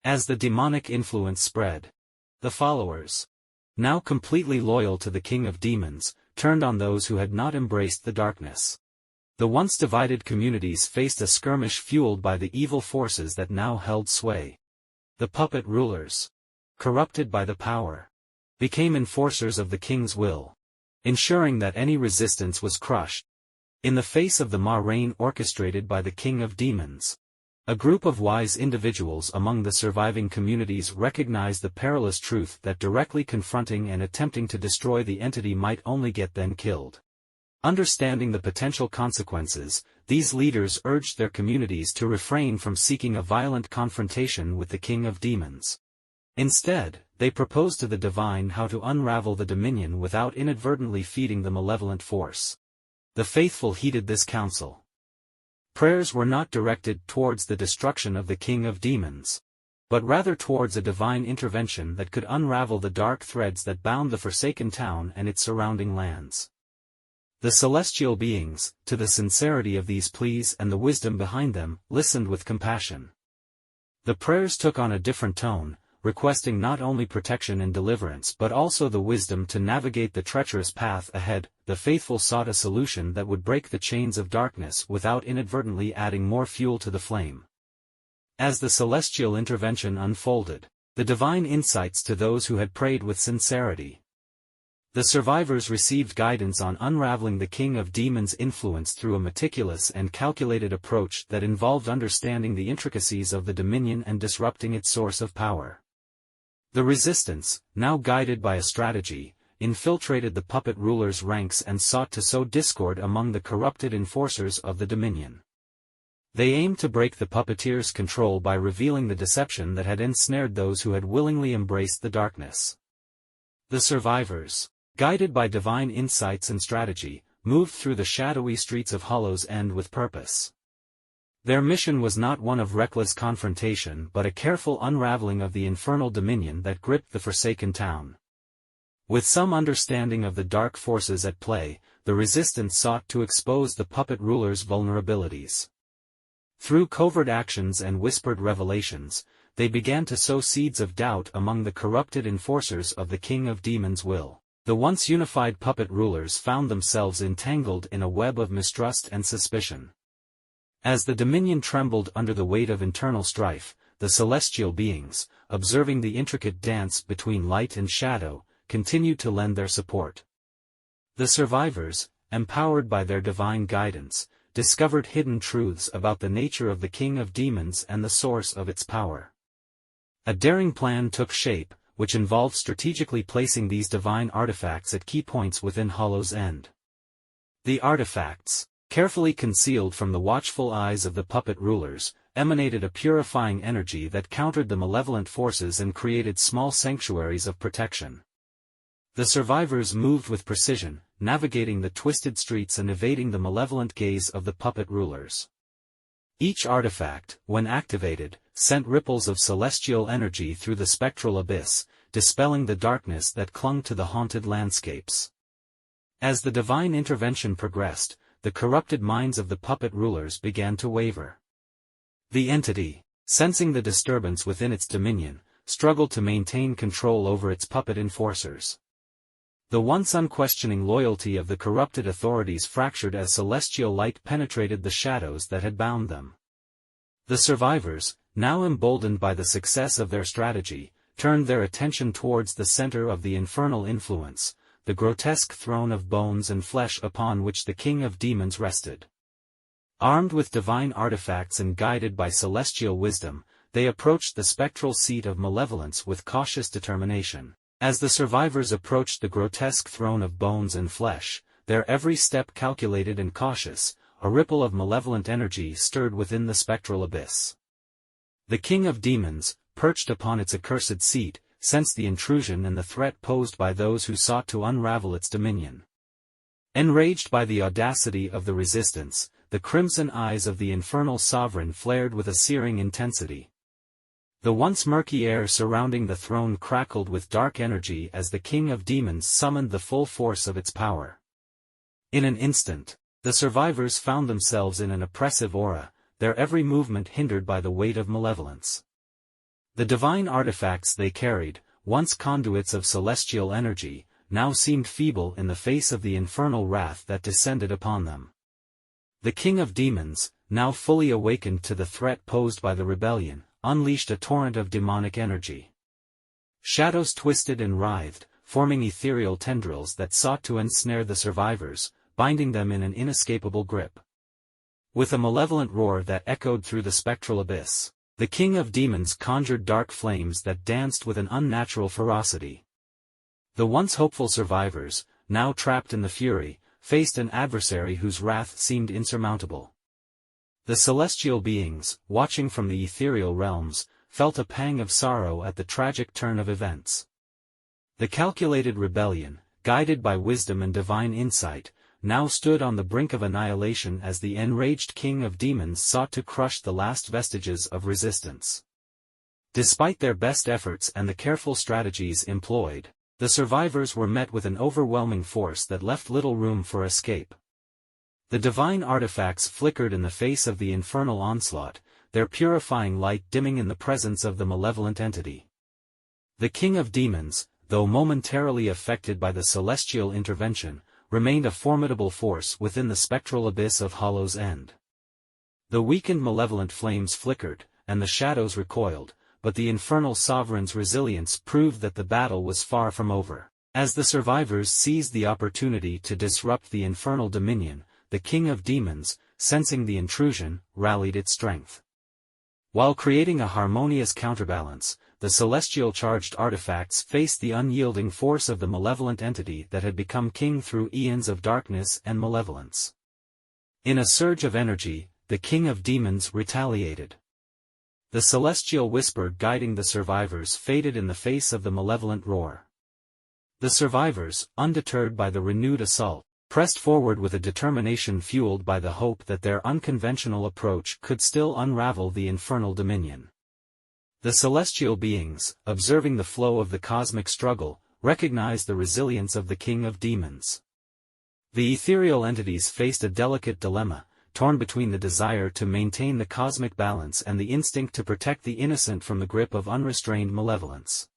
As the demonic influence spread, the followers, now completely loyal to the king of demons, turned on those who had not embraced the darkness. The once divided communities faced a skirmish fueled by the evil forces that now held sway. The puppet rulers, corrupted by the power, became enforcers of the king's will, ensuring that any resistance was crushed. In the face of the reign orchestrated by the king of demons, a group of wise individuals among the surviving communities recognized the perilous truth that directly confronting and attempting to destroy the entity might only get them killed. Understanding the potential consequences, these leaders urged their communities to refrain from seeking a violent confrontation with the king of demons. Instead, they proposed to the divine how to unravel the dominion without inadvertently feeding the malevolent force. The faithful heeded this counsel. Prayers were not directed towards the destruction of the king of demons, but rather towards a divine intervention that could unravel the dark threads that bound the forsaken town and its surrounding lands. The celestial beings, to the sincerity of these pleas and the wisdom behind them, listened with compassion. The prayers took on a different tone, requesting not only protection and deliverance but also the wisdom to navigate the treacherous path ahead. The faithful sought a solution that would break the chains of darkness without inadvertently adding more fuel to the flame. As the celestial intervention unfolded, the divine insights to those who had prayed with sincerity. The survivors received guidance on unraveling the king of demons' influence through a meticulous and calculated approach that involved understanding the intricacies of the dominion and disrupting its source of power. The resistance, now guided by a strategy, infiltrated the puppet rulers' ranks and sought to sow discord among the corrupted enforcers of the dominion. They aimed to break the puppeteers' control by revealing the deception that had ensnared those who had willingly embraced the darkness. The survivors, guided by divine insights and strategy, moved through the shadowy streets of Hollow's End with purpose. Their mission was not one of reckless confrontation but a careful unraveling of the infernal dominion that gripped the forsaken town. With some understanding of the dark forces at play, the resistance sought to expose the puppet rulers' vulnerabilities. Through covert actions and whispered revelations, they began to sow seeds of doubt among the corrupted enforcers of the king of demons' will. The once unified puppet rulers found themselves entangled in a web of mistrust and suspicion. As the dominion trembled under the weight of internal strife, the celestial beings, observing the intricate dance between light and shadow, continued to lend their support. The survivors, empowered by their divine guidance, discovered hidden truths about the nature of the king of demons and the source of its power. A daring plan took shape, which involved strategically placing these divine artifacts at key points within Hollow's End. The artifacts, carefully concealed from the watchful eyes of the puppet rulers, emanated a purifying energy that countered the malevolent forces and created small sanctuaries of protection. The survivors moved with precision, navigating the twisted streets and evading the malevolent gaze of the puppet rulers. Each artifact, when activated, sent ripples of celestial energy through the spectral abyss, dispelling the darkness that clung to the haunted landscapes. As the divine intervention progressed, the corrupted minds of the puppet rulers began to waver. The entity, sensing the disturbance within its dominion, struggled to maintain control over its puppet enforcers. The once unquestioning loyalty of the corrupted authorities fractured as celestial light penetrated the shadows that had bound them. The survivors, now emboldened by the success of their strategy, turned their attention towards the center of the infernal influence, the grotesque throne of bones and flesh upon which the king of demons rested. Armed with divine artifacts and guided by celestial wisdom, they approached the spectral seat of malevolence with cautious determination. As the survivors approached the grotesque throne of bones and flesh, their every step calculated and cautious, a ripple of malevolent energy stirred within the spectral abyss. The king of demons, perched upon its accursed seat, sensed the intrusion and the threat posed by those who sought to unravel its dominion. Enraged by the audacity of the resistance, the crimson eyes of the infernal sovereign flared with a searing intensity. The once murky air surrounding the throne crackled with dark energy as the king of demons summoned the full force of its power. In an instant, the survivors found themselves in an oppressive aura, their every movement hindered by the weight of malevolence. The divine artifacts they carried, once conduits of celestial energy, now seemed feeble in the face of the infernal wrath that descended upon them. The king of demons, now fully awakened to the threat posed by the rebellion, unleashed a torrent of demonic energy. Shadows twisted and writhed, forming ethereal tendrils that sought to ensnare the survivors, binding them in an inescapable grip. With a malevolent roar that echoed through the spectral abyss, the king of demons conjured dark flames that danced with an unnatural ferocity. The once hopeful survivors, now trapped in the fury, faced an adversary whose wrath seemed insurmountable. The celestial beings, watching from the ethereal realms, felt a pang of sorrow at the tragic turn of events. The calculated rebellion, guided by wisdom and divine insight, now stood on the brink of annihilation as the enraged king of demons sought to crush the last vestiges of resistance. Despite their best efforts and the careful strategies employed, the survivors were met with an overwhelming force that left little room for escape. The divine artifacts flickered in the face of the infernal onslaught, their purifying light dimming in the presence of the malevolent entity. The king of demons, though momentarily affected by the celestial intervention, remained a formidable force within the spectral abyss of Hollow's End. The weakened malevolent flames flickered, and the shadows recoiled, but the infernal sovereign's resilience proved that the battle was far from over. As the survivors seized the opportunity to disrupt the infernal dominion, the king of demons, sensing the intrusion, rallied its strength. While creating a harmonious counterbalance, the celestial-charged artifacts faced the unyielding force of the malevolent entity that had become king through eons of darkness and malevolence. In a surge of energy, the king of demons retaliated. The celestial whisper guiding the survivors faded in the face of the malevolent roar. The survivors, undeterred by the renewed assault, pressed forward with a determination fueled by the hope that their unconventional approach could still unravel the infernal dominion. The celestial beings, observing the flow of the cosmic struggle, recognized the resilience of the king of demons. The ethereal entities faced a delicate dilemma, torn between the desire to maintain the cosmic balance and the instinct to protect the innocent from the grip of unrestrained malevolence.